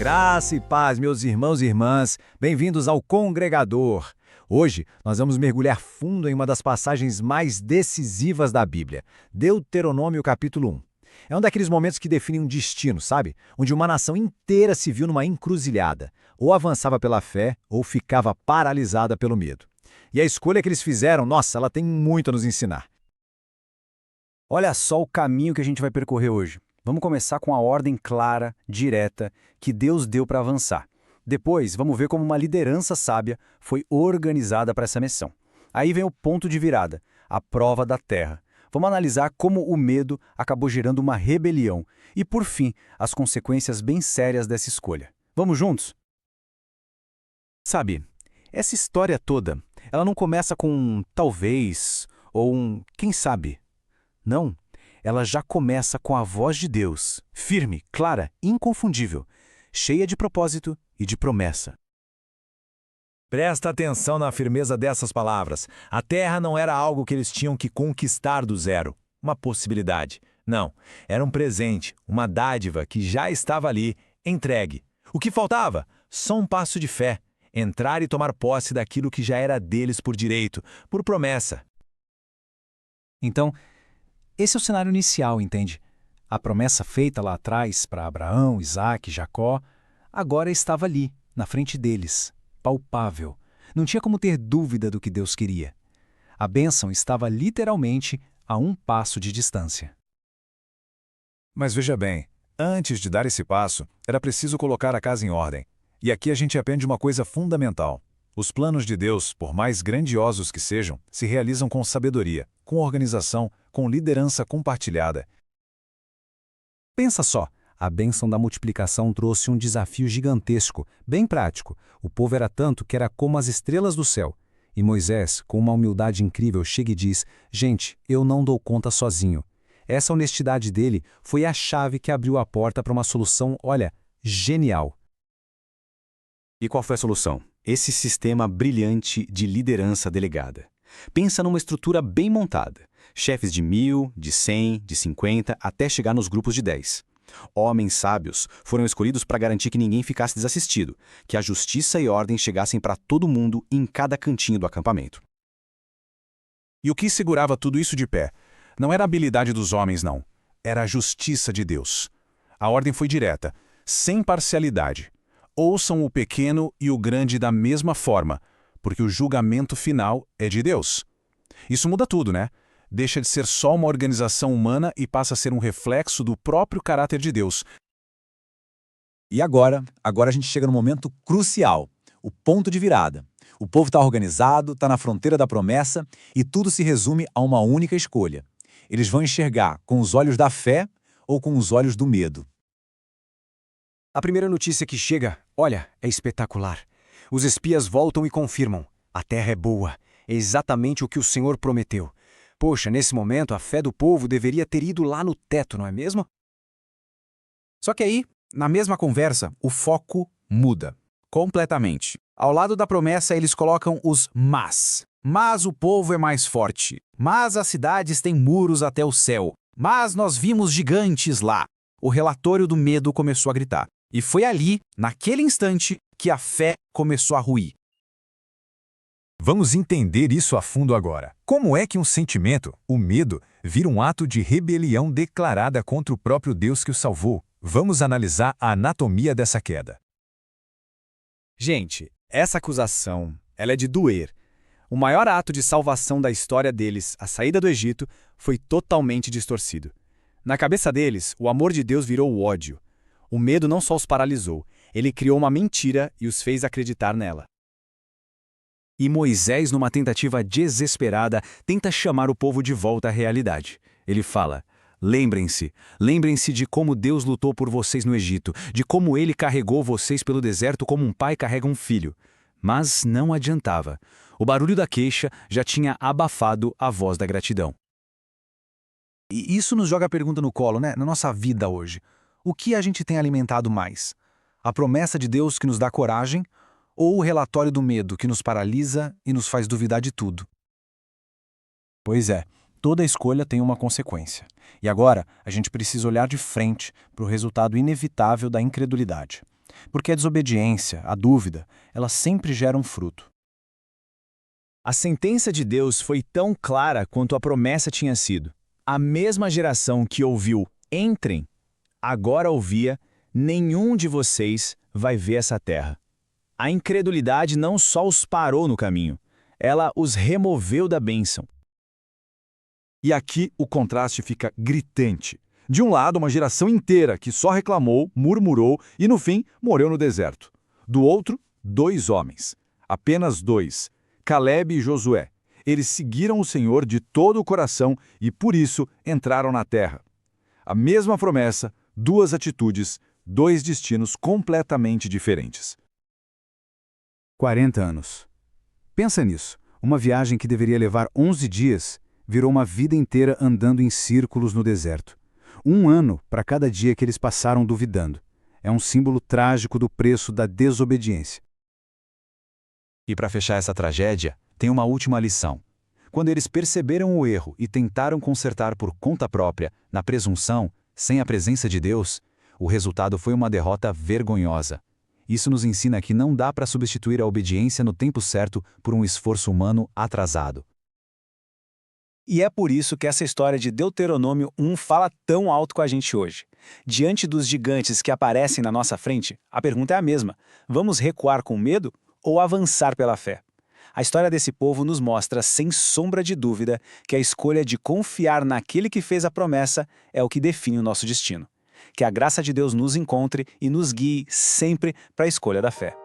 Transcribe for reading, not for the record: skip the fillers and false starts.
Graça e paz, meus irmãos e irmãs, bem-vindos ao Congregador. Hoje nós vamos mergulhar fundo em uma das passagens mais decisivas da Bíblia, Deuteronômio capítulo 1. É um daqueles momentos que definem um destino, sabe? Onde uma nação inteira se viu numa encruzilhada, ou avançava pela fé, ou ficava paralisada pelo medo. E a escolha que eles fizeram, nossa, ela tem muito a nos ensinar. Olha só o caminho que a gente vai percorrer hoje. Vamos começar com a ordem clara, direta, que Deus deu para avançar. Depois, vamos ver como uma liderança sábia foi organizada para essa missão. Aí vem o ponto de virada, a prova da terra. Vamos analisar como o medo acabou gerando uma rebelião e, por fim, as consequências bem sérias dessa escolha. Vamos juntos? Sabe, essa história toda, ela não começa com um talvez ou um quem sabe. Não, ela já começa com a voz de Deus, firme, clara, inconfundível, cheia de propósito e de promessa. Presta atenção na firmeza dessas palavras. A terra não era algo que eles tinham que conquistar do zero, uma possibilidade. Não, era um presente, uma dádiva que já estava ali, entregue. O que faltava? Só um passo de fé, entrar e tomar posse daquilo que já era deles por direito, por promessa. Então, esse é o cenário inicial, entende? A promessa feita lá atrás para Abraão, Isaque, Jacó, agora estava ali, na frente deles, palpável. Não tinha como ter dúvida do que Deus queria. A bênção estava literalmente a um passo de distância. Mas veja bem, antes de dar esse passo, era preciso colocar a casa em ordem. E aqui a gente aprende uma coisa fundamental. Os planos de Deus, por mais grandiosos que sejam, se realizam com sabedoria, com organização, com liderança compartilhada. Pensa só, a bênção da multiplicação trouxe um desafio gigantesco, bem prático. O povo era tanto que era como as estrelas do céu. E Moisés, com uma humildade incrível, chega e diz: gente, eu não dou conta sozinho. Essa honestidade dele foi a chave que abriu a porta para uma solução, olha, genial. E qual foi a solução? Esse sistema brilhante de liderança delegada. Pensa numa estrutura bem montada. Chefes de 1.000, de 100, de 50, até chegar nos grupos de 10. Homens sábios foram escolhidos para garantir que ninguém ficasse desassistido, que a justiça e ordem chegassem para todo mundo em cada cantinho do acampamento. E o que segurava tudo isso de pé? Não era a habilidade dos homens, não. Era a justiça de Deus. A ordem foi direta, sem parcialidade. Ouçam o pequeno e o grande da mesma forma, porque o julgamento final é de Deus. Isso muda tudo, né? Deixa de ser só uma organização humana e passa a ser um reflexo do próprio caráter de Deus. E agora a gente chega no momento crucial, o ponto de virada. O povo está organizado, está na fronteira da promessa e tudo se resume a uma única escolha. Eles vão enxergar com os olhos da fé ou com os olhos do medo. A primeira notícia que chega, olha, é espetacular. Os espias voltam e confirmam. A terra é boa, é exatamente o que o Senhor prometeu. Poxa, nesse momento a fé do povo deveria ter ido lá no teto, não é mesmo? Só que aí, na mesma conversa, o foco muda completamente. Ao lado da promessa, eles colocam os mas. Mas o povo é mais forte. Mas as cidades têm muros até o céu. Mas nós vimos gigantes lá. O relatório do medo começou a gritar. E foi ali, naquele instante, que a fé começou a ruir. Vamos entender isso a fundo agora. Como é que um sentimento, o medo, vira um ato de rebelião declarada contra o próprio Deus que o salvou? Vamos analisar a anatomia dessa queda. Gente, essa acusação, ela é de doer. O maior ato de salvação da história deles, a saída do Egito, foi totalmente distorcido. Na cabeça deles, o amor de Deus virou o ódio. O medo não só os paralisou, ele criou uma mentira e os fez acreditar nela. E Moisés, numa tentativa desesperada, tenta chamar o povo de volta à realidade. Ele fala: lembrem-se de como Deus lutou por vocês no Egito, de como ele carregou vocês pelo deserto como um pai carrega um filho. Mas não adiantava. O barulho da queixa já tinha abafado a voz da gratidão. E isso nos joga a pergunta no colo, né? Na nossa vida hoje. O que a gente tem alimentado mais? A promessa de Deus que nos dá coragem ou o relatório do medo que nos paralisa e nos faz duvidar de tudo? Pois é, toda escolha tem uma consequência. E agora, a gente precisa olhar de frente para o resultado inevitável da incredulidade. Porque a desobediência, a dúvida, ela sempre gera um fruto. A sentença de Deus foi tão clara quanto a promessa tinha sido. A mesma geração que ouviu "entrem", agora ouvia "nenhum de vocês vai ver essa terra". A incredulidade não só os parou no caminho, ela os removeu da bênção. E aqui o contraste fica gritante. De um lado, uma geração inteira que só reclamou, murmurou e, no fim, morreu no deserto. Do outro, 2 homens. Apenas 2. Calebe e Josué. Eles seguiram o Senhor de todo o coração e, por isso, entraram na terra. A mesma promessa, 2 atitudes, 2 destinos completamente diferentes. 40 anos. Pensa nisso. Uma viagem que deveria levar 11 dias virou uma vida inteira andando em círculos no deserto. 1 ano para cada dia que eles passaram duvidando. É um símbolo trágico do preço da desobediência. E para fechar essa tragédia, tem uma última lição. Quando eles perceberam o erro e tentaram consertar por conta própria, na presunção, sem a presença de Deus, o resultado foi uma derrota vergonhosa. Isso nos ensina que não dá para substituir a obediência no tempo certo por um esforço humano atrasado. E é por isso que essa história de Deuteronômio 1 fala tão alto com a gente hoje. Diante dos gigantes que aparecem na nossa frente, a pergunta é a mesma: vamos recuar com medo ou avançar pela fé? A história desse povo nos mostra, sem sombra de dúvida, que a escolha de confiar naquele que fez a promessa é o que define o nosso destino. Que a graça de Deus nos encontre e nos guie sempre para a escolha da fé.